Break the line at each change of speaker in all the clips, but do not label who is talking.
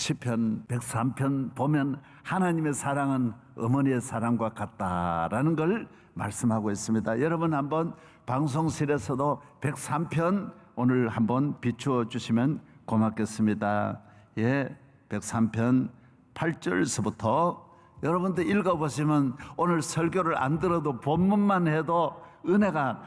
시편 103편 보면 하나님의 사랑은 어머니의 사랑과 같다라는 걸 말씀하고 있습니다. 여러분 한번 방송실에서도 103편 오늘 한번 비추어 주시면 고맙겠습니다. 예, 103편 8절서부터 여러분들 읽어보시면 오늘 설교를 안 들어도 본문만 해도 은혜가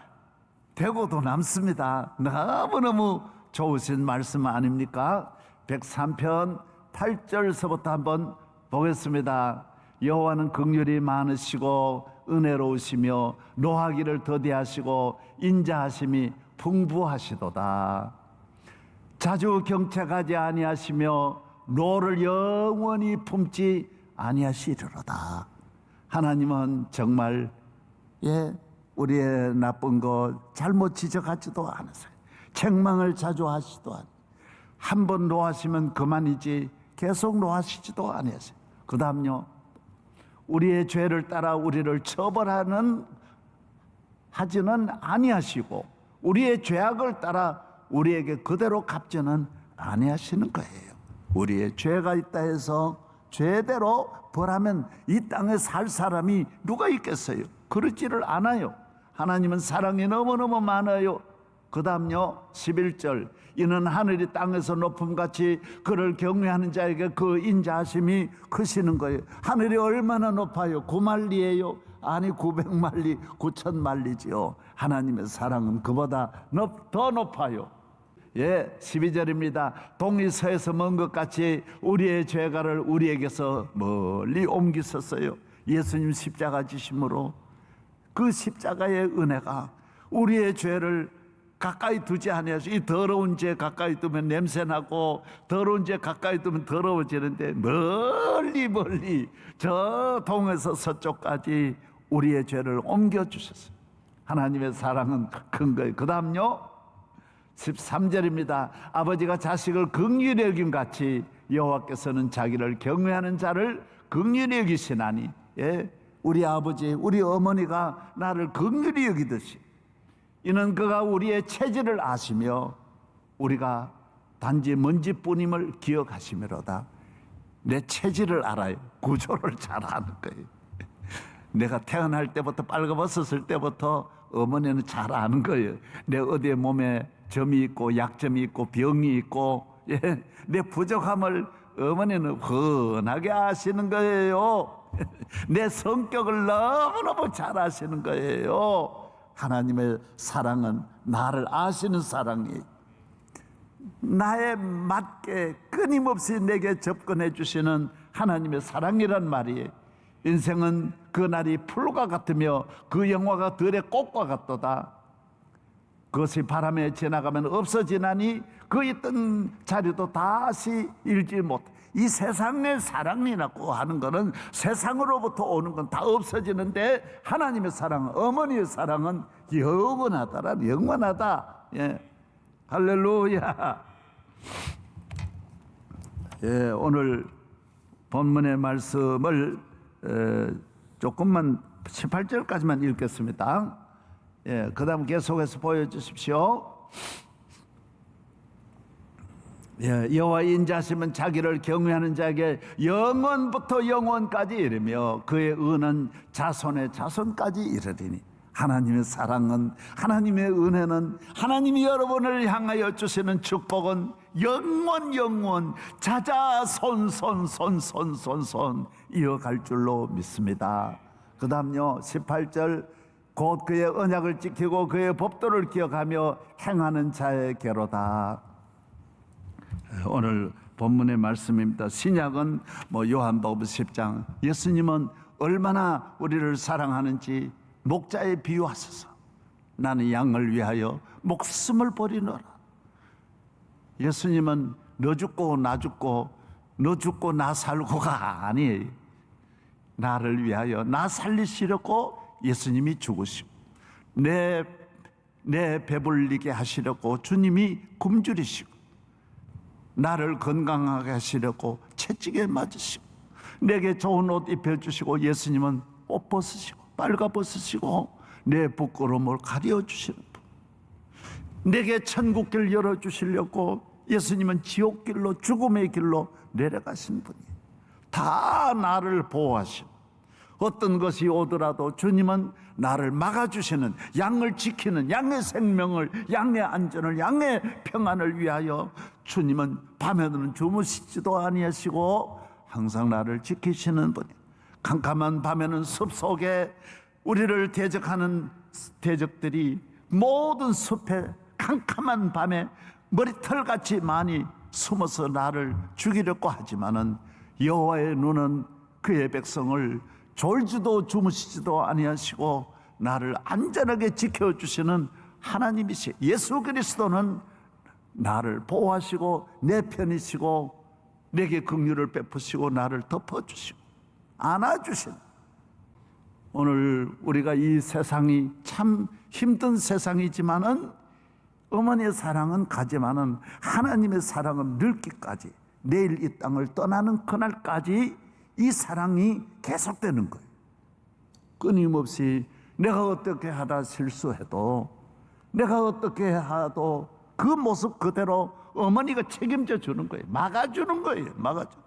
되고도 남습니다. 너무너무 좋으신 말씀 아닙니까? 103편 8절서부터 한번 보겠습니다. 여호와는 긍휼이 많으시고 은혜로우시며 노하기를 더디하시고 인자하심이 풍부하시도다. 자주 경책하지 아니하시며 노를 영원히 품지 아니하시리로다. 하나님은 정말 우리의 나쁜 것 잘못 지적하지도 않으세요. 책망을 자주 하시도 않으세요. 한 번 노하시면 그만이지 계속 노하시지도 아니하세요. 그 다음요, 우리의 죄를 따라 우리를 처벌하지는 아니하시고 우리의 죄악을 따라 우리에게 그대로 갚지는 아니하시는 거예요. 우리의 죄가 있다 해서 죄대로 벌하면 이 땅에 살 사람이 누가 있겠어요? 그렇지를 않아요. 하나님은 사랑이 너무너무 많아요. 그 다음요 11절, 이는 하늘이 땅에서 높음같이 그를 경외하는 자에게 그 인자하심이 크시는 거예요. 하늘이 얼마나 높아요? 9만리예요? 아니 900만리 9천만리지요. 하나님의 사랑은 그보다 더 높아요. 12절입니다. 동이 서에서 먼 것 같이 우리의 죄가를 우리에게서 멀리 옮기셨어요. 예수님 십자가 지심으로 그 십자가의 은혜가 우리의 죄를 가까이 두지 아니하시고, 이 더러운 죄 가까이 두면 냄새나고 더러운 죄 가까이 두면 더러워지는데 멀리 저 동에서 서쪽까지 우리의 죄를 옮겨주셨어요. 하나님의 사랑은 큰 거예요. 그 다음요 13절입니다. 아버지가 자식을 긍휼히 여김 같이 여호와께서는 자기를 경외하는 자를 긍휼히 여기시나니. 우리 아버지 우리 어머니가 나를 긍휼히 여기듯이 이는 그가 우리의 체질을 아시며 우리가 단지 먼지뿐임을 기억하시미로다. 내 체질을 알아요. 구조를 잘 아는 거예요. 내가 태어날 때부터 빨가벗었을 때부터 어머니는 잘 아는 거예요. 내 어디에 몸에 점이 있고 약점이 있고 병이 있고 내 부족함을 어머니는 훤하게 아시는 거예요. 내 성격을 너무너무 잘 아시는 거예요. 하나님의 사랑은 나를 아시는 사랑이에요. 나에 맞게 끊임없이 내게 접근해 주시는 하나님의 사랑이란 말이에요. 인생은 그날이 풀과 같으며 그 영화가 들의 꽃과 같도다. 그것이 바람에 지나가면 없어지나니 그 있던 자리도 다시 잃지 못해. 이 세상의 사랑이라고 하는 것은 세상으로부터 오는 건 다 없어지는데 하나님의 사랑, 어머니의 사랑은 영원하다. 할렐루야. 오늘 본문의 말씀을 조금만 18절까지만 읽겠습니다. 그 다음 계속해서 보여주십시오. 여호와의 인자하심은 자기를 경외하는 자에게 영원부터 영원까지 이르며 그의 의는 자손의 자손까지 이르리니. 하나님의 사랑은, 하나님의 은혜는, 하나님이 여러분을 향하여 주시는 축복은 영원 자자손 이어갈 줄로 믿습니다. 그 다음요 18절, 곧 그의 언약을 지키고 그의 법도를 기억하며 행하는 자에게로다. 오늘 본문의 말씀입니다. 신약은 요한복음 10장, 예수님은 얼마나 우리를 사랑하는지 목자에 비유하소서. 나는 양을 위하여 목숨을 버리노라. 예수님은 너 죽고 나 죽고 너 죽고 나 살고가 아니에요. 나를 위하여 나 살리시려고 예수님이 죽으시고 내 배불리게 하시려고 주님이 굶주리시고 나를 건강하게 하시려고 채찍에 맞으시고 내게 좋은 옷 입혀주시고 예수님은 옷 벗으시고 빨가 벗으시고 내 부끄러움을 가려주시는 분, 내게 천국길 열어주시려고 예수님은 지옥길로, 죽음의 길로 내려가신 분이에요. 다 나를 보호하시고, 어떤 것이 오더라도 주님은 나를 막아주시는, 양을 지키는, 양의 생명을, 양의 안전을, 양의 평안을 위하여 주님은 밤에는 주무시지도 아니하시고 항상 나를 지키시는 분이에요. 캄캄한 밤에는 숲속에 우리를 대적하는 대적들이 모든 숲에 캄캄한 밤에 머리털같이 많이 숨어서 나를 죽이려고 하지만은 여호와의 눈은 그의 백성을 졸지도 주무시지도 아니하시고 나를 안전하게 지켜주시는 하나님이시에요. 예수 그리스도는 나를 보호하시고 내 편이시고 내게 긍휼을 베푸시고 나를 덮어주시고 안아주시는, 오늘 우리가 이 세상이 참 힘든 세상이지만은 어머니의 사랑은 가지만은 하나님의 사랑은 늙기까지, 내일 이 땅을 떠나는 그날까지 이 사랑이 계속되는 거예요. 끊임없이 내가 어떻게 하다 실수해도, 내가 어떻게 하도 그 모습 그대로 어머니가 책임져 주는 거예요. 막아주는 거예요. 막아줘.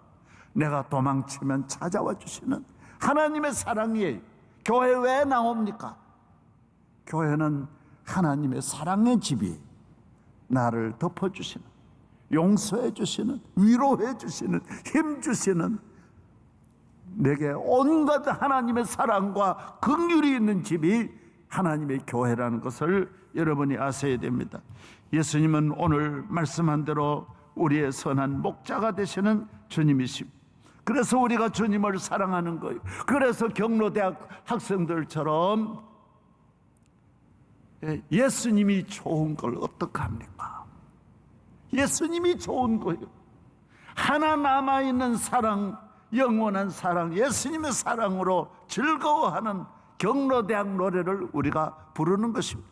내가 도망치면 찾아와 주시는 하나님의 사랑이에요. 교회 왜 나옵니까? 교회는 하나님의 사랑의 집이에요. 나를 덮어주시는, 용서해 주시는, 위로해 주시는, 힘 주시는, 내게 온갖 하나님의 사랑과 긍휼이 있는 집이 하나님의 교회라는 것을 여러분이 아셔야 됩니다. 예수님은 오늘 말씀한 대로 우리의 선한 목자가 되시는 주님이십니다. 그래서 우리가 주님을 사랑하는 거예요. 그래서 경로대학 학생들처럼 예수님이 좋은 걸 어떡합니까? 예수님이 좋은 거예요. 하나 남아있는 사랑, 영원한 사랑, 예수님의 사랑으로 즐거워하는 경로대학 노래를 우리가 부르는 것입니다.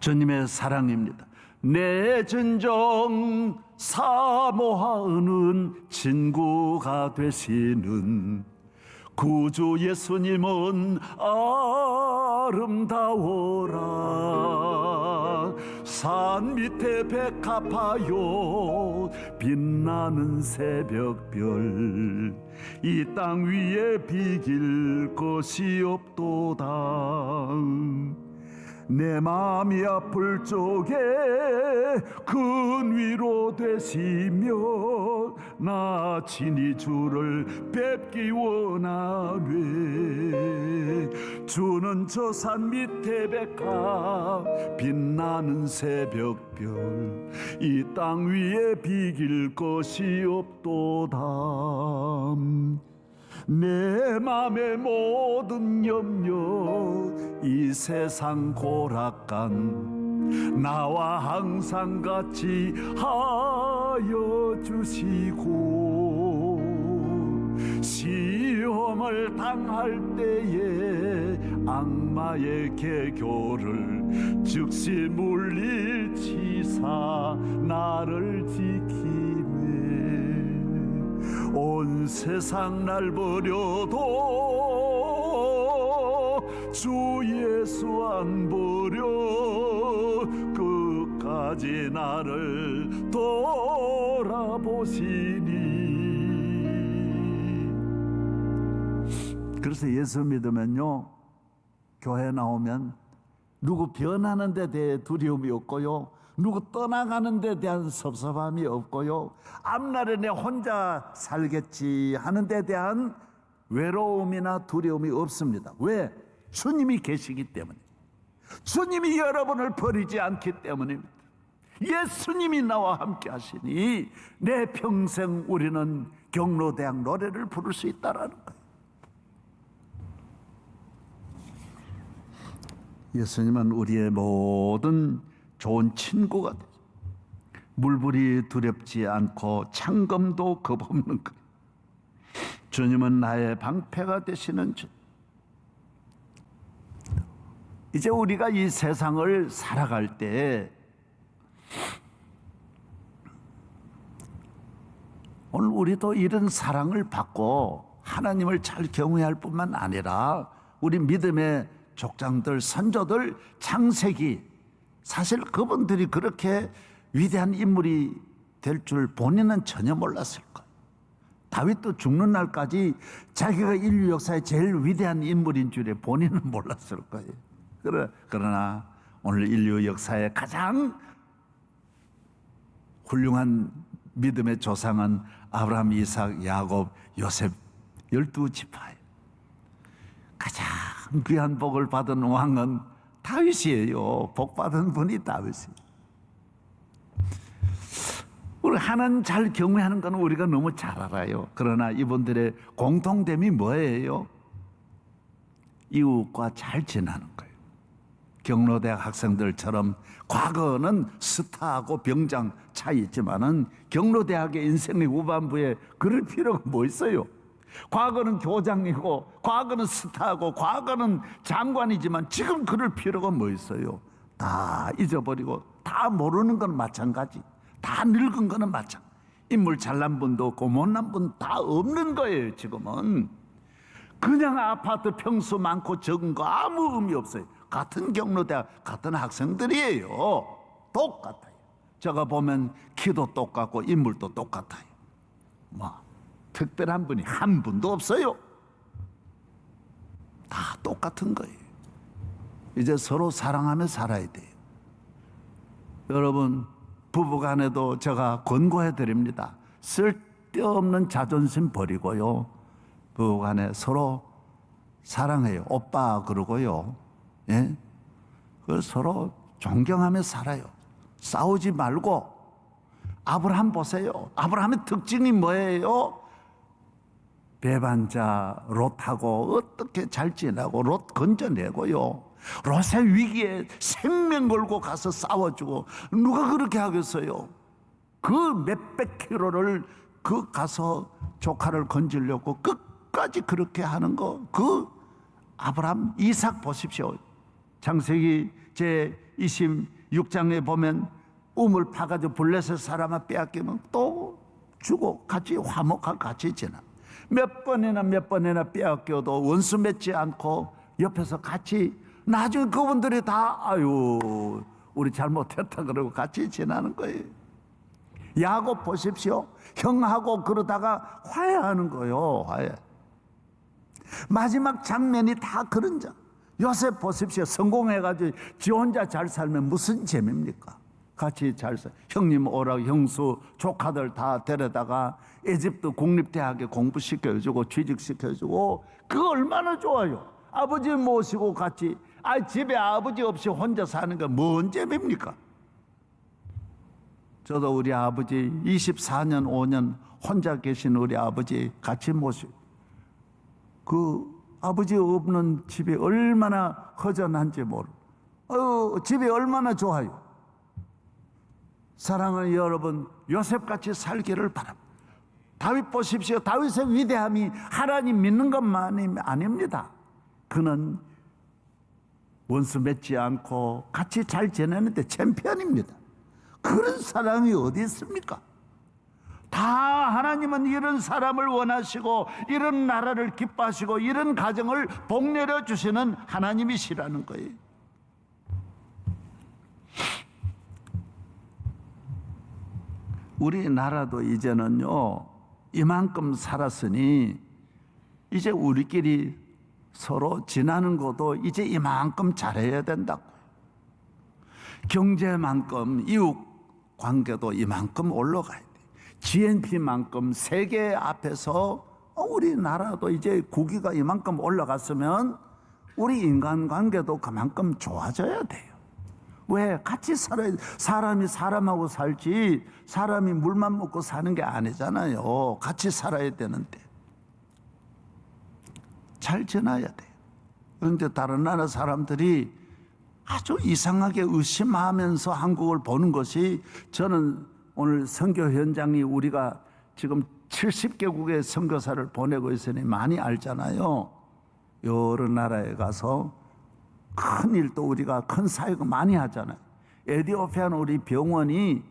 주님의 사랑입니다. 내 진정 사모하는 친구가 되시는 구주 예수님은 아름다워라. 산 밑에 백합화요 빛나는 새벽별, 이 땅 위에 비길 것이 없도다. 내 마음이 아플 적에 큰 위로 되시며 나 친히 주를 뵙기 원하네. 주는 저 산 밑에 백합 빛나는 새벽별, 이 땅 위에 비길 것이 없도다. 내 맘의 모든 염려, 이 세상 고락간 나와 항상 같이 하여 주시고, 시험을 당할 때에 악마의 개교를 즉시 물리치사 나를 지키네. 온 세상 날 버려도 주 예수 안 버려 끝까지 나를 돌아보시니. 그래서 예수 믿으면요, 교회 나오면 누구 변하는 데 대해 두려움이 없고요, 누구 떠나가는 데 대한 섭섭함이 없고요, 앞날에 내 혼자 살겠지 하는 데 대한 외로움이나 두려움이 없습니다. 왜? 주님이 계시기 때문에, 주님이 여러분을 버리지 않기 때문입니다. 예수님이 나와 함께 하시니 내 평생 우리는 경로대학 노래를 부를 수 있다라는 거예요. 예수님은 우리의 모든 좋은 친구가 되죠. 물불이 두렵지 않고 창검도 겁없는 것. 주님은 나의 방패가 되시는 주. 이제 우리가 이 세상을 살아갈 때 오늘 우리도 이런 사랑을 받고 하나님을 잘 경외할 뿐만 아니라 우리 믿음의 족장들, 선조들, 창세기 사실 그분들이 그렇게 위대한 인물이 될 줄 본인은 전혀 몰랐을 거예요. 다윗도 죽는 날까지 자기가 인류 역사의 제일 위대한 인물인 줄에 본인은 몰랐을 거예요. 그러나 오늘 인류 역사의 가장 훌륭한 믿음의 조상은 아브라함, 이삭, 야곱, 요셉 12지파예요. 가장 귀한 복을 받은 왕은 다윗이에요. 복 받은 분이 다윗이에요. 우리 하나님 잘 경외하는 건 우리가 너무 잘 알아요. 그러나 이분들의 공통점이 뭐예요? 이웃과 잘 지내는 거예요. 경로대학 학생들처럼 과거는 스타하고 병장 차이있지만은 경로대학의 인생의 후반부에 그럴 필요가 뭐 있어요? 과거는 교장이고 과거는 스타하고 과거는 장관이지만 지금 그럴 필요가 뭐 있어요? 다 잊어버리고 다 모르는 건 마찬가지. 다 늙은 거는 마찬가지. 인물 잘난 분도 없고 못난 분 다 없는 거예요. 지금은 그냥 아파트 평수 많고 적은 거 아무 의미 없어요. 같은 경로대학 같은 학생들이에요. 똑같아요. 제가 보면 키도 똑같고 인물도 똑같아요. 뭐 특별한 분이 한 분도 없어요. 다 똑같은 거예요. 이제 서로 사랑하며 살아야 돼요. 여러분 부부간에도 제가 권고해 드립니다. 쓸데없는 자존심 버리고요. 부부간에 서로 사랑해요. 오빠 그러고요. 예? 서로 존경하며 살아요. 싸우지 말고. 아브라함 보세요. 아브라함의 특징이 뭐예요? 배반자 롯하고 어떻게 잘 지내고 롯 건져내고요. 롯의 위기에 생명 걸고 가서 싸워주고 누가 그렇게 하겠어요? 그 몇백 킬로를 그 가서 조카를 건지려고 끝까지 그렇게 하는 거. 그 아브라함, 이삭 보십시오. 창세기 제 26장에 보면 우물 파가지고 블레셋 사람을 빼앗기면 또 주고 같이 화목하고 같이 지나. 몇 번이나 빼앗겨도 원수 맺지 않고 옆에서 같이 나중에 그분들이 다 아유 우리 잘못했다 그러고 같이 지나는 거예요. 야곱 보십시오. 형하고 그러다가 화해하는 거예요. 화해. 마지막 장면이 다 그런 장. 요셉 보십시오. 성공해가지고 지 혼자 잘 살면 무슨 재미입니까? 같이 잘 살. 형님 오라고 형수 조카들 다 데려다가 에집트 국립대학에 공부시켜주고 취직시켜주고 그거 얼마나 좋아요. 아버지 모시고 같이 집에 아버지 없이 혼자 사는 건 뭔 재미입니까? 저도 우리 아버지 24년 5년 혼자 계신 우리 아버지 같이 모시고 그 아버지 없는 집이 얼마나 허전한지 집이 얼마나 좋아요. 사랑하는 여러분, 요셉같이 살기를 바랍니다. 다윗 보십시오. 다윗의 위대함이 하나님 믿는 것만이 아닙니다. 그는 원수 맺지 않고 같이 잘 지내는데 챔피언입니다. 그런 사람이 어디 있습니까? 다 하나님은 이런 사람을 원하시고 이런 나라를 기뻐하시고 이런 가정을 복내려 주시는 하나님이시라는 거예요. 우리나라도 이제는요 이만큼 살았으니 이제 우리끼리 서로 지나는 것도 이제 이만큼 잘해야 된다고. 경제만큼 이웃 관계도 이만큼 올라가야 돼. GNP만큼 세계 앞에서 우리나라도 이제 국위가 이만큼 올라갔으면 우리 인간관계도 그만큼 좋아져야 돼요. 왜? 같이 살아야 돼. 사람이 사람하고 살지 사람이 물만 먹고 사는 게 아니잖아요. 같이 살아야 되는데 잘 지나야 돼요. 그런데 다른 나라 사람들이 아주 이상하게 의심하면서 한국을 보는 것이, 저는 오늘 선교 현장이 우리가 지금 70개국의 선교사를 보내고 있으니 많이 알잖아요. 여러 나라에 가서 큰 일도 우리가 큰 사역을 많이 하잖아요. 에티오피아는 우리 병원이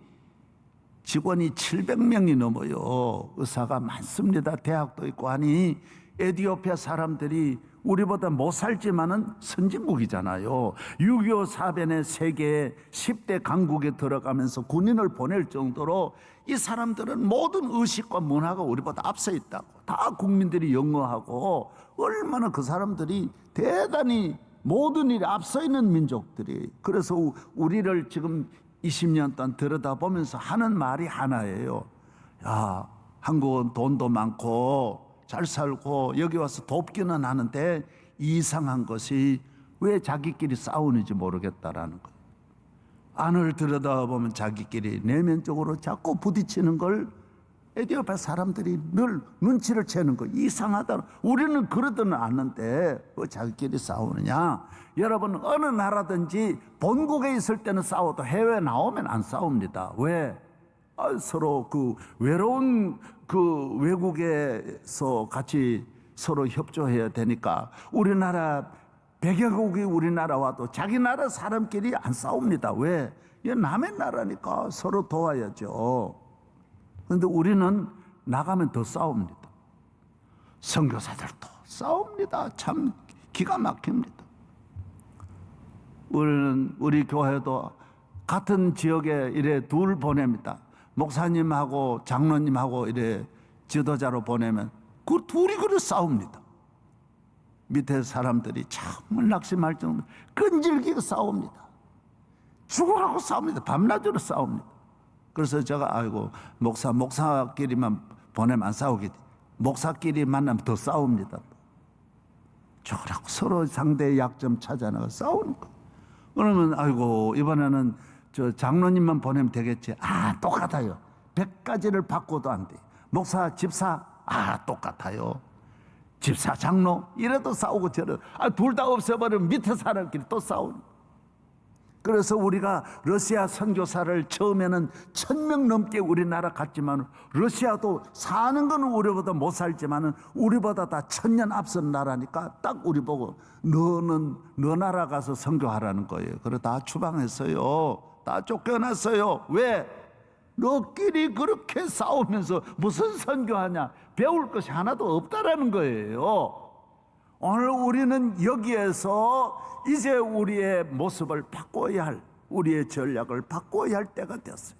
직원이 700명이 넘어요. 의사가 많습니다. 대학도 있고 하니 에티오피아 사람들이 우리보다 못 살지만은 선진국이잖아요. 6.25 사변의 세계의 10대 강국에 들어가면서 군인을 보낼 정도로 이 사람들은 모든 의식과 문화가 우리보다 앞서 있다고. 다 국민들이 영어하고 얼마나 그 사람들이 대단히 모든 일에 앞서 있는 민족들이. 그래서 우리를 지금 20년 동안 들여다보면서 하는 말이 하나예요. 야, 한국은 돈도 많고 잘 살고 여기 와서 돕기는 하는데 이상한 것이 왜 자기끼리 싸우는지 모르겠다라는 거예요. 안을 들여다보면 자기끼리 내면적으로 자꾸 부딪히는 걸 에티오피아 사람들이 늘 눈치를 채는 거 이상하다. 우리는 그러지는 않는데 왜 자기끼리 싸우느냐? 여러분, 어느 나라든지 본국에 있을 때는 싸워도 해외 나오면 안 싸웁니다. 왜? 서로 그 외로운 그 외국에서 같이 서로 협조해야 되니까. 우리나라 100여국이 우리나라 와도 자기 나라 사람끼리 안 싸웁니다. 왜? 이게 남의 나라니까 서로 도와야죠. 그런데 우리는 나가면 더 싸웁니다. 선교사들도 싸웁니다. 참 기가 막힙니다. 우리 교회도 같은 지역에 이래 둘 보냅니다. 목사님하고 장로님하고 이래 지도자로 보내면 그 둘이 그래 싸웁니다. 밑에 사람들이 정말 낙심할 정도로 끈질기게 싸웁니다. 죽으라고 싸웁니다. 밤낮으로 싸웁니다. 그래서 제가 아이고 목사끼리만 보내면 안 싸우겠지. 목사끼리 만나면 더 싸웁니다. 죽으라고 서로 상대의 약점 찾아나가 싸우는 거. 그러면 아이고 이번에는 저 장로님만 보내면 되겠지. 똑같아요. 100가지를 바꿔도 안 돼. 목사, 집사, 똑같아요. 집사, 장로 이래도 싸우고 저래도 둘 다 없애버리면 밑에 사람끼리 또 싸우는. 그래서 우리가 러시아 선교사를 처음에는 1000명 넘게 우리나라 갔지만 러시아도 사는 건 우리보다 못 살지만 우리보다 다 1000년 앞선 나라니까 딱 우리 보고 너는 너 나라 가서 선교하라는 거예요. 그래 다 추방했어요. 다 쫓겨났어요. 왜? 너끼리 그렇게 싸우면서 무슨 선교하냐? 배울 것이 하나도 없다라는 거예요. 오늘 우리는 여기에서 이제 우리의 모습을 바꿔야 할, 우리의 전략을 바꿔야 할 때가 됐어요.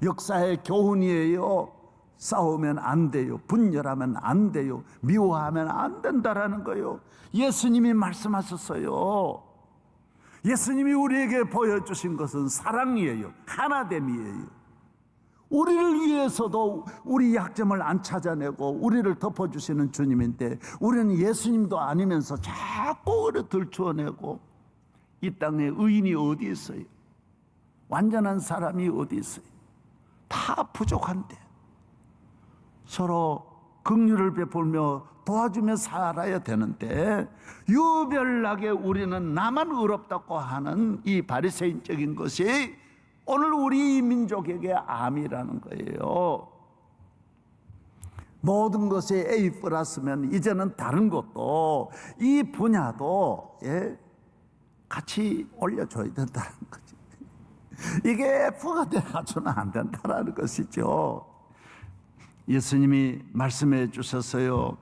역사의 교훈이에요. 싸우면 안 돼요. 분열하면 안 돼요. 미워하면 안 된다라는 거예요. 예수님이 말씀하셨어요. 예수님이 우리에게 보여주신 것은 사랑이에요. 하나됨이에요. 우리를 위해서도 우리 약점을 안 찾아내고 우리를 덮어주시는 주님인데 우리는 예수님도 아니면서 자꾸 우리를 들추어내고 이 땅에 의인이 어디 있어요? 완전한 사람이 어디 있어요? 다 부족한데 서로 긍휼을 베풀며 도와주며 살아야 되는데 유별나게 우리는 나만 의롭다고 하는 이 바리새인적인 것이 오늘 우리 민족에게 암이라는 거예요. 모든 것이 A 플러스면 이제는 다른 것도 이 분야도 같이 올려줘야 된다는 거지. 이게 F가 돼가지고는 안 된다는 것이죠. 예수님이 말씀해 주셨어요.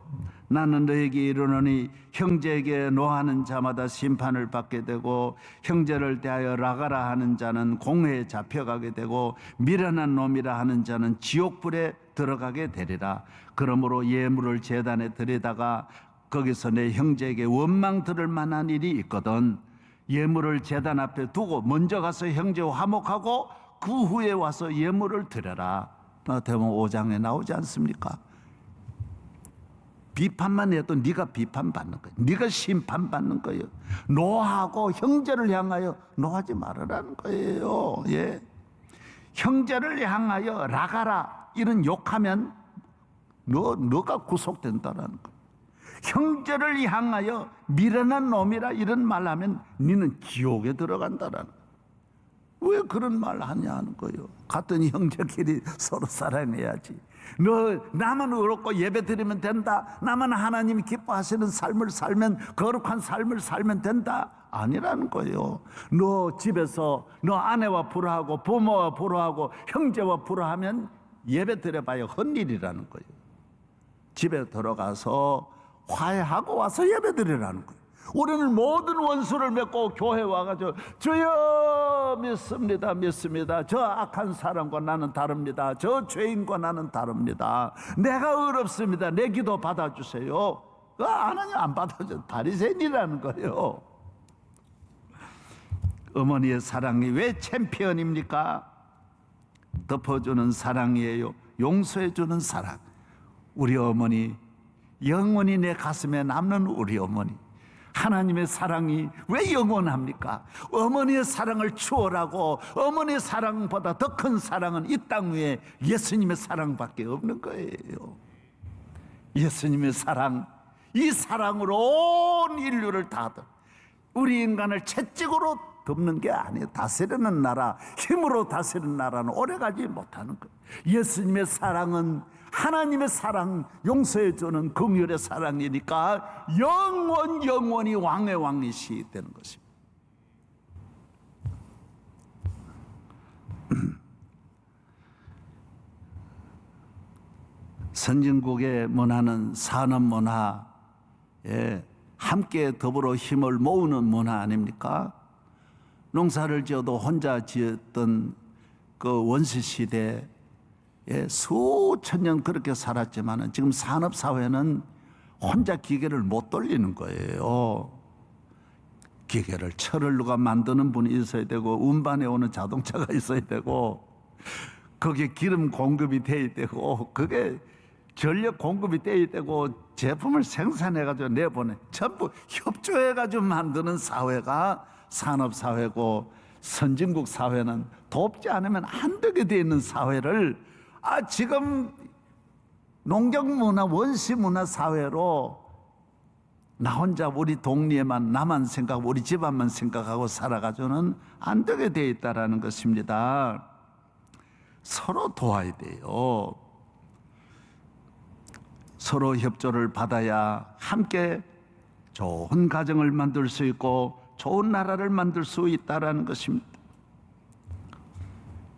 나는 너에게 이르노니 형제에게 노하는 자마다 심판을 받게 되고 형제를 대하여 라가라 하는 자는 공회에 잡혀가게 되고 미련한 놈이라 하는 자는 지옥불에 들어가게 되리라. 그러므로 예물을 제단에 드리다가 거기서 내 형제에게 원망 들을 만한 일이 있거든 예물을 제단 앞에 두고 먼저 가서 형제와 화목하고 그 후에 와서 예물을 드려라. 마태복음 5장에 나오지 않습니까? 비판만 해도 네가 비판받는 거예요. 네가 심판받는 거예요. 노하고 형제를 향하여 노하지 말으라는 거예요. 예. 형제를 향하여 라가라 이런 욕하면 너가 구속된다라는 거예요. 형제를 향하여 미련한 놈이라 이런 말하면 너는 지옥에 들어간다라는 거예요. 왜 그런 말 하냐 하는 거예요. 같은 형제끼리 서로 사랑해야지. 너 나만 의롭고 예배 드리면 된다. 나만 하나님이 기뻐하시는 삶을 살면 거룩한 삶을 살면 된다. 아니라는 거예요. 너 집에서 너 아내와 불화하고 부모와 불화하고 형제와 불화하면 예배 드려봐야 헛일이라는 거예요. 집에 들어가서 화해하고 와서 예배드리라는 거예요. 우리는 모든 원수를 맺고 교회 와가지고 주여 믿습니다, 믿습니다. 저 악한 사람과 나는 다릅니다. 저 죄인과 나는 다릅니다. 내가 어렵습니다. 내 기도 받아주세요. 하나님 안 받아줘. 바리새인이라는 거예요. 어머니의 사랑이 왜 챔피언입니까? 덮어주는 사랑이에요. 용서해주는 사랑. 우리 어머니, 영원히 내 가슴에 남는 우리 어머니. 하나님의 사랑이 왜 영원합니까? 어머니의 사랑을 추월하고 어머니의 사랑보다 더 큰 사랑은 이 땅 위에 예수님의 사랑밖에 없는 거예요. 예수님의 사랑, 이 사랑으로 온 인류를 다 우리 인간을 채찍으로 덮는 게 아니에요. 다스리는 나라, 힘으로 다스리는 나라는 오래가지 못하는 거예요. 예수님의 사랑은 하나님의 사랑, 용서해주는 긍휼의 사랑이니까 영원히 왕의 왕이시 되는 것입니다. 선진국의 문화는 산업 문화에 함께 더불어 힘을 모으는 문화 아닙니까? 농사를 지어도 혼자 지었던 그 원시 시대에 수천 년 그렇게 살았지만 지금 산업사회는 혼자 기계를 못 돌리는 거예요. 기계를 철을 누가 만드는 분이 있어야 되고 운반해 오는 자동차가 있어야 되고 거기에 기름 공급이 돼야 되고 그게 전력 공급이 돼야 되고 제품을 생산해가지고 내보내 전부 협조해가지고 만드는 사회가 산업사회고 선진국 사회는 돕지 않으면 안 되게 돼 있는 사회를 지금 농경문화 원시문화 사회로 나 혼자 우리 동네에만 나만 생각하고 우리 집안만 생각하고 살아가지고는 안 되게 돼 있다라는 것입니다. 서로 도와야 돼요. 서로 협조를 받아야 함께 좋은 가정을 만들 수 있고 좋은 나라를 만들 수 있다라는 것입니다.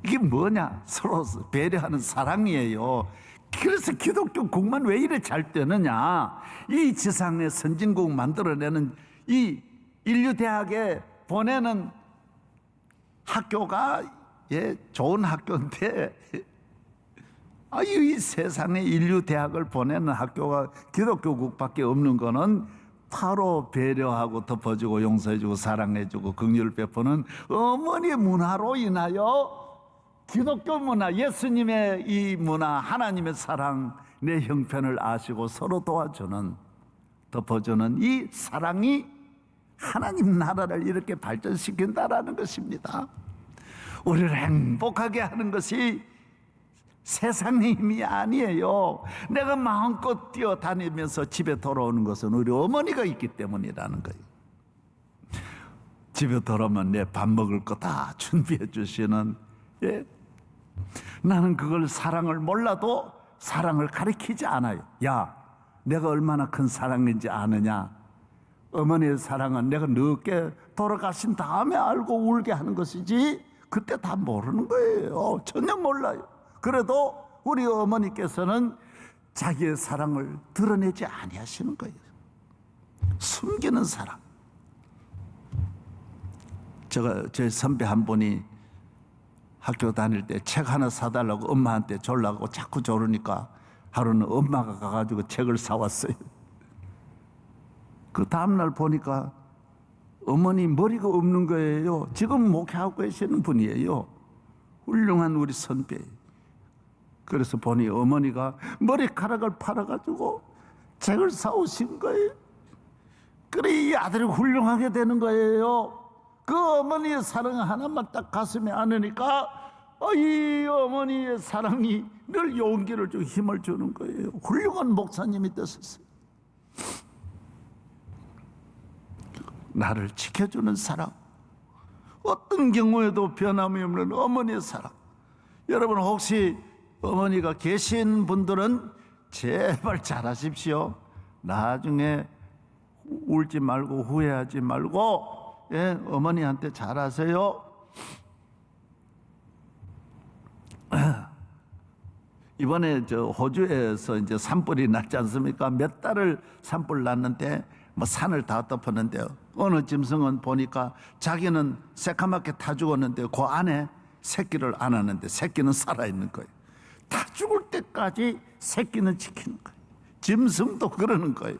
이게 뭐냐? 서로 배려하는 사랑이에요. 그래서 기독교국만 왜 이래 잘 되느냐? 이 지상의 선진국 만들어내는 이 인류대학에 보내는 학교가 좋은 학교인데 이 세상에 인류대학을 보내는 학교가 기독교국밖에 없는 거는 바로 배려하고 덮어주고 용서해주고 사랑해주고 긍휼을 베푸는 어머니의 문화로 인하여 기독교 문화, 예수님의 이 문화, 하나님의 사랑, 내 형편을 아시고 서로 도와주는, 덮어주는 이 사랑이 하나님 나라를 이렇게 발전시킨다라는 것입니다. 우리를 행복하게 하는 것이 세상의 힘이 아니에요. 내가 마음껏 뛰어다니면서 집에 돌아오는 것은 우리 어머니가 있기 때문이라는 거예요. 집에 돌아오면 내 밥 먹을 거 다 준비해 주시는, 나는 그걸 사랑을 몰라도 사랑을 가리키지 않아요. 야, 내가 얼마나 큰 사랑인지 아느냐? 어머니의 사랑은 내가 늦게 돌아가신 다음에 알고 울게 하는 것이지 그때 다 모르는 거예요. 전혀 몰라요. 그래도 우리 어머니께서는 자기의 사랑을 드러내지 아니하시는 거예요. 숨기는 사랑. 제 선배 한 분이 학교 다닐 때 책 하나 사달라고 엄마한테 졸라고 자꾸 조르니까 하루는 엄마가 가가지고 책을 사왔어요. 그 다음날 보니까 어머니 머리가 없는 거예요. 지금 목회하고 계시는 분이에요. 훌륭한 우리 선배. 그래서 보니 어머니가 머리카락을 팔아가지고 책을 사오신 거예요. 그래 이 아들이 훌륭하게 되는 거예요. 그 어머니의 사랑 하나만 딱 가슴에 안으니까 이 어머니의 사랑이 늘 용기를 주고 힘을 주는 거예요. 훌륭한 목사님이 되셨어요. 나를 지켜주는 사랑, 어떤 경우에도 변함이 없는 어머니의 사랑. 여러분 혹시 어머니가 계신 분들은 제발 잘하십시오. 나중에 울지 말고 후회하지 말고 어머니한테 잘하세요. 이번에 저 호주에서 이제 산불이 났지 않습니까? 몇 달을 산불 났는데 뭐 산을 다 덮었는데 어느 짐승은 보니까 자기는 새카맣게 타 죽었는데 그 안에 새끼를 안았는데 새끼는 살아있는 거예요. 다 죽을 때까지 새끼는 지키는 거예요. 짐승도 그러는 거예요.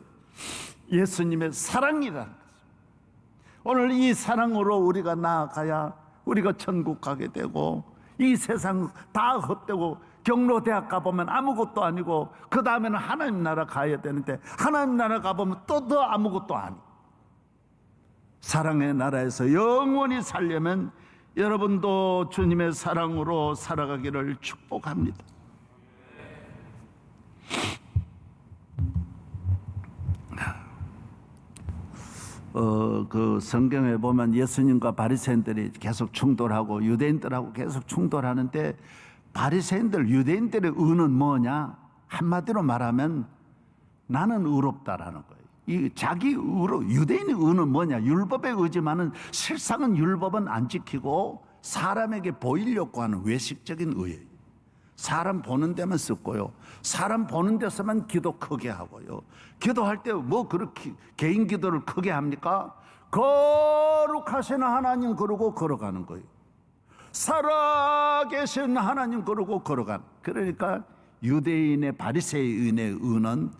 예수님의 사랑이라는 거죠. 오늘 이 사랑으로 우리가 나아가야 우리가 천국 가게 되고, 이 세상 다 헛되고 경로대학 가보면 아무것도 아니고 그 다음에는 하나님 나라 가야 되는데 하나님 나라 가보면 또 더 아무것도 아니고, 사랑의 나라에서 영원히 살려면 여러분도 주님의 사랑으로 살아가기를 축복합니다. 그 성경에 보면 예수님과 바리새인들이 계속 충돌하고 유대인들하고 계속 충돌하는데, 바리새인들 유대인들의 의는 뭐냐? 한마디로 말하면 나는 의롭다라는 거예요. 이 자기 의로, 유대인의 의는 뭐냐? 율법에 의지만은 실상은 율법은 안 지키고 사람에게 보이려고 하는 외식적인 의예요. 사람 보는 데만 쓰고요, 사람 보는 데서만 기도 크게 하고요, 기도할 때 뭐 그렇게 개인 기도를 크게 합니까? 거룩하신 하나님 그러고 걸어가는 거예요. 살아계신 하나님 그러고 걸어가는. 그러니까 유대인의 바리새인의 의는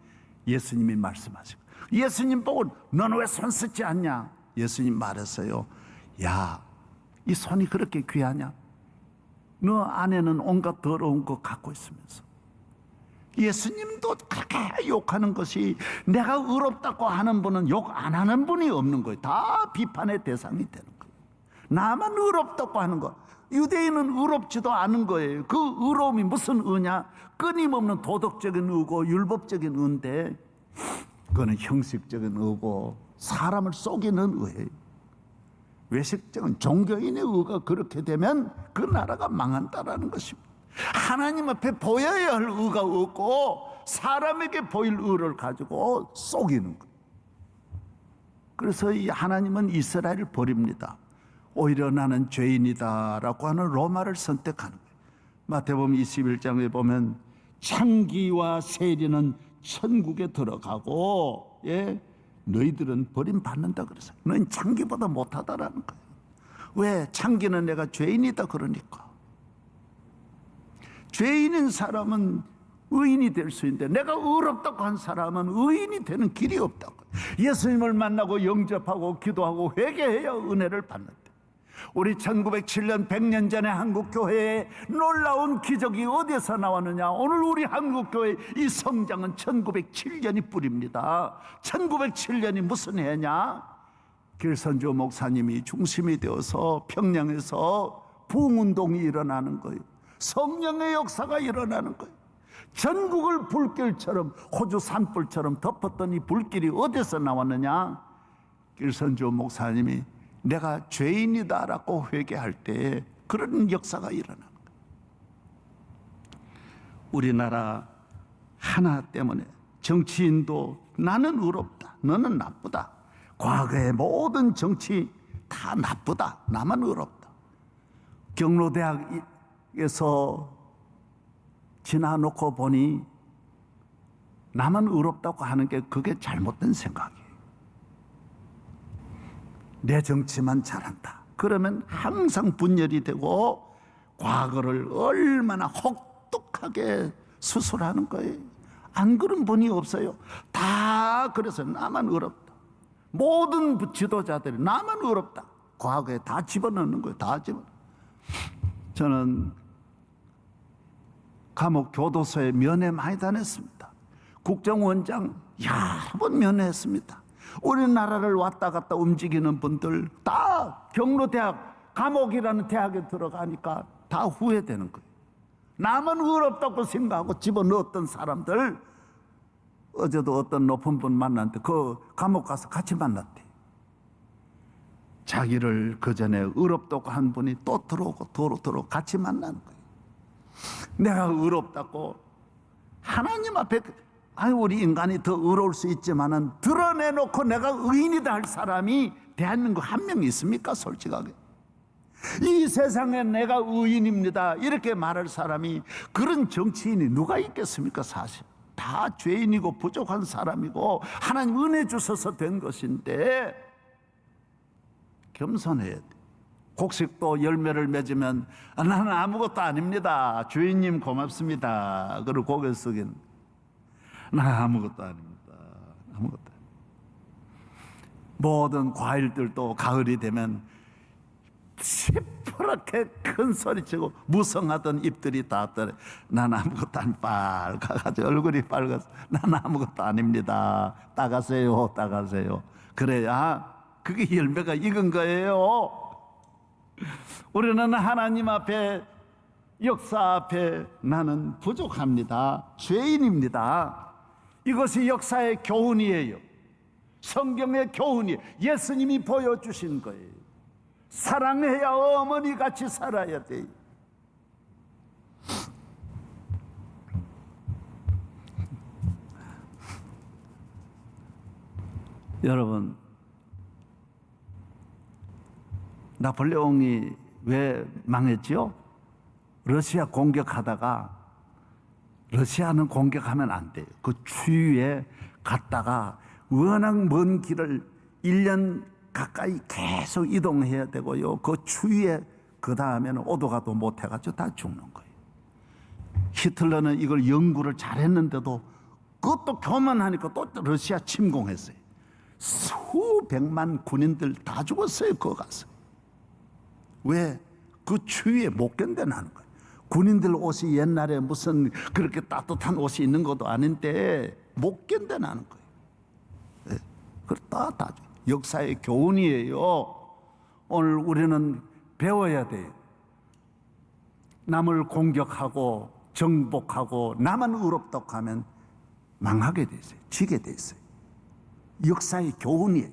예수님이 말씀하시고, 예수님 보고 너는 왜 손 씻지 않냐? 예수님 말했어요. 야, 이 손이 그렇게 귀하냐? 너 안에는 온갖 더러운 거 갖고 있으면서. 예수님도 그렇게 욕하는 것이, 내가 의롭다고 하는 분은 욕 안 하는 분이 없는 거예요. 다 비판의 대상이 되는 거예요. 나만 의롭다고 하는 거. 유대인은 의롭지도 않은 거예요. 그 의로움이 무슨 의냐? 끊임없는 도덕적인 의고 율법적인 의인데, 그거는 형식적인 의고 사람을 속이는 의예요. 외식적인 종교인의 의가 그렇게 되면 그 나라가 망한다라는 것입니다. 하나님 앞에 보여야 할 의가 없고 사람에게 보일 의를 가지고 속이는 거예요. 그래서 이 하나님은 이스라엘을 버립니다. 오히려 나는 죄인이다라고 하는 로마를 선택하는 거예요. 마태복음 21장에 보면 창기와 세리는 천국에 들어가고, 너희들은 버림받는다 그랬어요. 너희는 창기보다 못하다라는 거예요. 왜? 창기는 내가 죄인이다 그러니까. 죄인인 사람은 의인이 될 수 있는데, 내가 의롭다고 한 사람은 의인이 되는 길이 없다고. 예수님을 만나고 영접하고 기도하고 회개해야 은혜를 받는데, 우리 1907년 100년 전에 한국교회에 놀라운 기적이 어디서 나왔느냐? 오늘 우리 한국교회 이 성장은 1907년이 뿌립니다. 1907년이 무슨 해냐? 길선조 목사님이 중심이 되어서 평양에서 부흥운동이 일어나는 거예요. 성령의 역사가 일어나는 거예요. 전국을 불길처럼, 호주 산불처럼 덮었던 이 불길이 어디서 나왔느냐? 길선조 목사님이 내가 죄인이다라고 회개할 때 그런 역사가 일어나는 거예요. 우리나라 하나 때문에 정치인도 나는 의롭다, 너는 나쁘다. 과거의 모든 정치 다 나쁘다, 나만 의롭다. 경로대학에서 지나놓고 보니 나만 의롭다고 하는 게 그게 잘못된 생각이에요. 내 정치만 잘한다 그러면 항상 분열이 되고 과거를 얼마나 혹독하게 수술하는 거예요. 안 그런 분이 없어요. 다 그래서 나만 의롭다. 모든 지도자들이 나만 의롭다. 과거에 다 집어넣는 거예요. 다 집어넣는. 저는 감옥 교도소에 면회 많이 다녔습니다. 국정원장 여러 번 면회했습니다. 우리나라를 왔다 갔다 움직이는 분들 다 경로대학, 감옥이라는 대학에 들어가니까 다 후회되는 거예요. 나만 의롭다고 생각하고 집어넣었던 사람들, 어제도 어떤 높은 분 만났는데 그 감옥 가서 같이 만났대. 자기를 그 전에 의롭다고 한 분이 또 들어오고 같이 만나는 거예요. 내가 의롭다고 하나님 앞에, 우리 인간이 더 의로울 수 있지만은 드러내놓고 내가 의인이다 할 사람이 대한민국 한 명 있습니까? 솔직하게. 이 세상에 내가 의인입니다 이렇게 말할 사람이, 그런 정치인이 누가 있겠습니까? 사실 다 죄인이고 부족한 사람이고 하나님 은혜 주셔서 된 것인데 겸손해야 돼. 곡식도 열매를 맺으면 나는 아무것도 아닙니다, 주인님 고맙습니다, 그리고 고개 숙인 나 아무것도 아닙니다, 아무것도. 모든 과일들도 가을이 되면 시퍼렇게 큰 소리치고 무성하던 잎들이 다 떨어. 난 아무것도 안, 빨가가지고 얼굴이 빨가서 난 아무것도 아닙니다, 따가세요 따가세요. 그래야 그게 열매가 익은 거예요. 우리는 하나님 앞에, 역사 앞에 나는 부족합니다, 죄인입니다. 이것이 역사의 교훈이에요. 성경의 교훈이, 예수님이 보여주신 거예요. 사랑해야 어머니같이 살아야 돼요. 여러분, 나폴레옹이 왜 망했지요? 러시아 공격하다가, 러시아는 공격하면 안 돼요. 그 추위에 갔다가 워낙 먼 길을 1년 가까이 계속 이동해야 되고요. 그 추위에 그 다음에는 오도 가도 못해가지고 다 죽는 거예요. 히틀러는 이걸 연구를 잘했는데도 그것도 교만하니까 또 러시아 침공했어요. 수백만 군인들 다 죽었어요. 그거 가서. 왜? 그 추위에 못 견뎌나는 거예요. 군인들 옷이 옛날에 무슨 그렇게 따뜻한 옷이 있는 것도 아닌데 못 견뎌나는 거예요. 네. 그걸 다 역사의 교훈이에요. 오늘 우리는 배워야 돼요. 남을 공격하고 정복하고 나만 의롭다고 하면 망하게 돼 있어요. 지게 돼 있어요. 역사의 교훈이에요.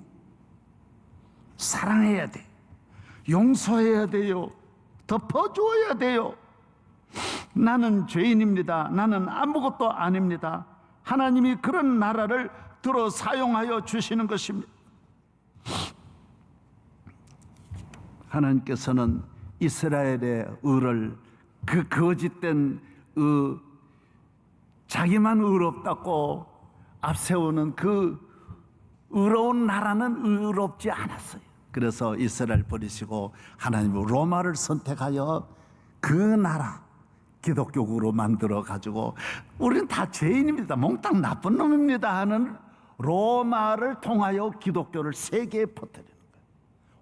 사랑해야 돼. 용서해야 돼요. 덮어주어야 돼요. 나는 죄인입니다. 나는 아무것도 아닙니다. 하나님이 그런 나라를 들어 사용하여 주시는 것입니다. 하나님께서는 이스라엘의 의를, 그 거짓된 자기만 의롭다고 앞세우는 그 의로운 나라는 의롭지 않았어요. 그래서 이스라엘 버리시고 하나님은 로마를 선택하여 그 나라 기독교국으로 만들어 가지고 우리는 다 죄인입니다, 몽땅 나쁜 놈입니다 하는 로마를 통하여 기독교를 세계에 퍼뜨리는 거예요.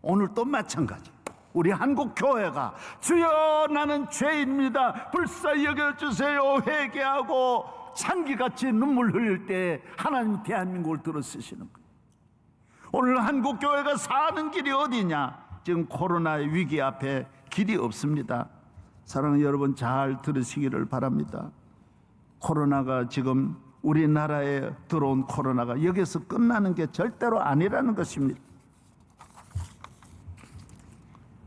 오늘도 마찬가지. 우리 한국 교회가 주여 나는 죄인입니다, 불쌍히 여겨주세요 회개하고 창기같이 눈물 흘릴 때 하나님 대한민국을 들어 쓰시는 거예요. 오늘 한국 교회가 사는 길이 어디냐? 지금 코로나의 위기 앞에 길이 없습니다. 사랑하는 여러분, 잘 들으시기를 바랍니다. 코로나가 지금 우리나라에 들어온 코로나가 여기서 끝나는 게 절대로 아니라는 것입니다.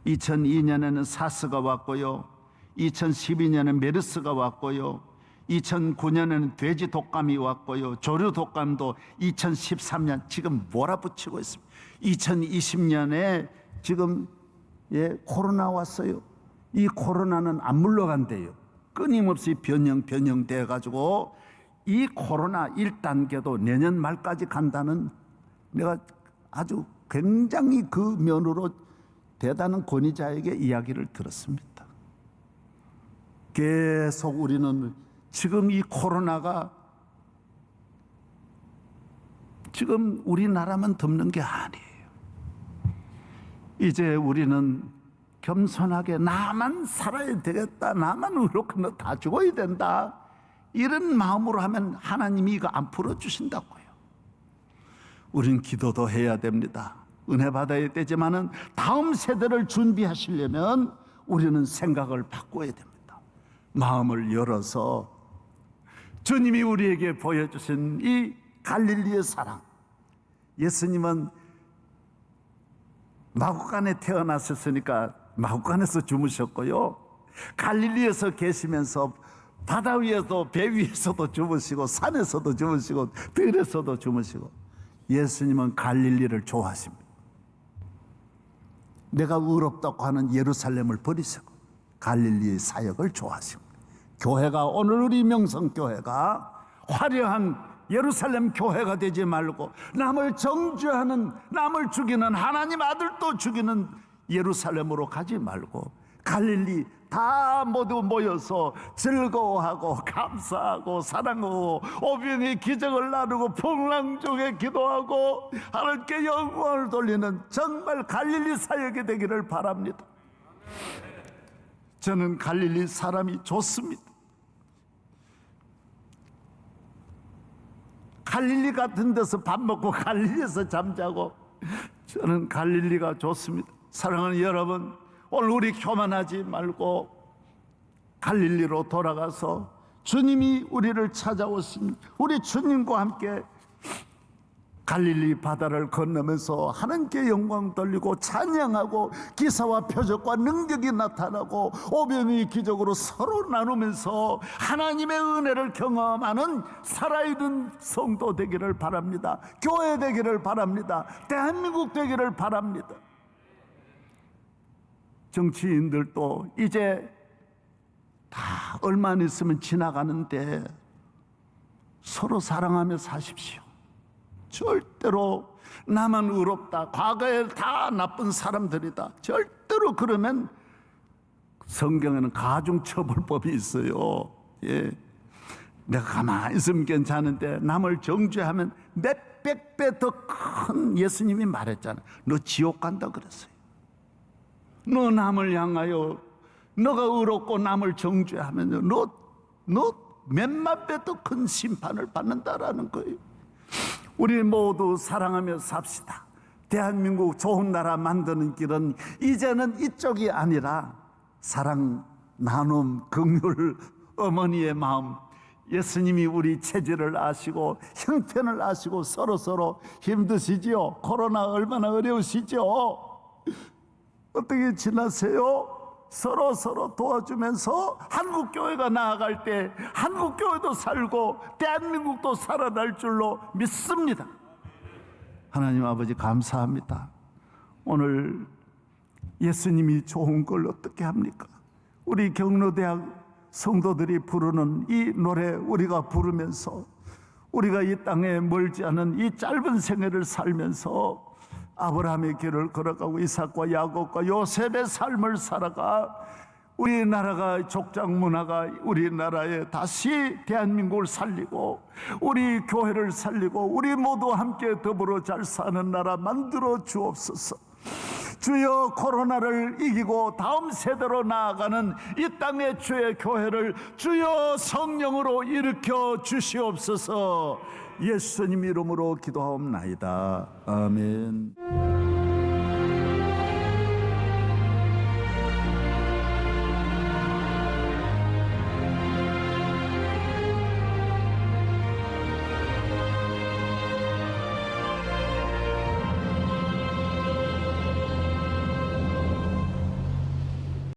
2002년에는 사스가 왔고요, 2012년에 메르스가 왔고요, 2009년에는 돼지 독감이 왔고요, 조류 독감도 2013년 지금 몰아붙이고 있습니다. 2020년에 지금 코로나 왔어요. 이 코로나는 안 물러간대요. 끊임없이 변형돼 가지고 이 코로나 1단계도 내년 말까지 간다는, 내가 아주 굉장히 그 면으로 대단한 권위자에게 이야기를 들었습니다. 계속 우리는 지금 이 코로나가 지금 우리나라만 덮는 게 아니에요. 이제 우리는 겸손하게 나만 살아야 되겠다, 나만 의롭고 너 다 죽어야 된다, 이런 마음으로 하면 하나님이 이거 안 풀어주신다고요. 우린 기도도 해야 됩니다. 은혜 받아야 되지만은 다음 세대를 준비하시려면 우리는 생각을 바꿔야 됩니다. 마음을 열어서 주님이 우리에게 보여주신 이 갈릴리의 사랑, 예수님은 마구간에 태어나셨으니까 마구간에서 주무셨고요, 갈릴리에서 계시면서 바다 위에도 배 위에서도 주무시고 산에서도 주무시고 들에서도 주무시고, 예수님은 갈릴리를 좋아하십니다. 내가 의롭다고 하는 예루살렘을 버리시고 갈릴리 사역을 좋아하시고, 교회가 오늘 우리 명성교회가 화려한 예루살렘 교회가 되지 말고 남을 정죄하는, 남을 죽이는, 하나님 아들도 죽이는 예루살렘으로 가지 말고 갈릴리 다 모두 모여서 즐거워하고 감사하고 사랑하고 오병의 기적을 나누고 풍랑 중에 기도하고 하나님께 영광을 돌리는 정말 갈릴리 사역이 되기를 바랍니다. 저는 갈릴리 사람이 좋습니다. 갈릴리 같은 데서 밥 먹고 갈릴리에서 잠자고, 저는 갈릴리가 좋습니다. 사랑하는 여러분, 오늘 우리 교만하지 말고 갈릴리로 돌아가서 주님이 우리를 찾아오신 우리 주님과 함께 갈릴리 바다를 건너면서 하나님께 영광 돌리고 찬양하고 기사와 표적과 능력이 나타나고 오병이 기적으로 서로 나누면서 하나님의 은혜를 경험하는 살아있는 성도 되기를 바랍니다. 교회 되기를 바랍니다. 대한민국 되기를 바랍니다. 정치인들도 이제 다 얼마 안 있으면 지나가는데 서로 사랑하며 사십시오. 절대로 나만 의롭다, 과거에 다 나쁜 사람들이다, 절대로 그러면 성경에는 가중처벌법이 있어요. 예. 내가 가만히 있으면 괜찮은데 남을 정죄하면 몇백 배 더 큰, 예수님이 말했잖아요. 너 지옥 간다 그랬어요. 너 남을 향하여 너가 의롭고 남을 정죄하면 너 몇만 배 더 큰 심판을 받는다라는 거예요. 우리 모두 사랑하며 삽시다. 대한민국 좋은 나라 만드는 길은 이제는 이쪽이 아니라 사랑, 나눔, 긍휼, 어머니의 마음, 예수님이 우리 체질을 아시고 형편을 아시고 서로 힘드시지요? 코로나 얼마나 어려우시죠? 어떻게 지나세요? 서로 도와주면서 한국교회가 나아갈 때 한국교회도 살고 대한민국도 살아날 줄로 믿습니다. 하나님 아버지 감사합니다. 오늘 예수님이 좋은 걸 어떻게 합니까? 우리 경로대학 성도들이 부르는 이 노래 우리가 부르면서 우리가 이 땅에 멀지 않은 이 짧은 생애를 살면서 아브라함의 길을 걸어가고 이삭과 야곱과 요셉의 삶을 살아가 우리나라가 족장 문화가 우리나라에 다시 대한민국을 살리고 우리 교회를 살리고 우리 모두 함께 더불어 잘 사는 나라 만들어 주옵소서. 주여, 코로나를 이기고 다음 세대로 나아가는 이 땅의 주의 교회를 주여 성령으로 일으켜 주시옵소서. 예수님 이름으로 기도하옵나이다. 아멘.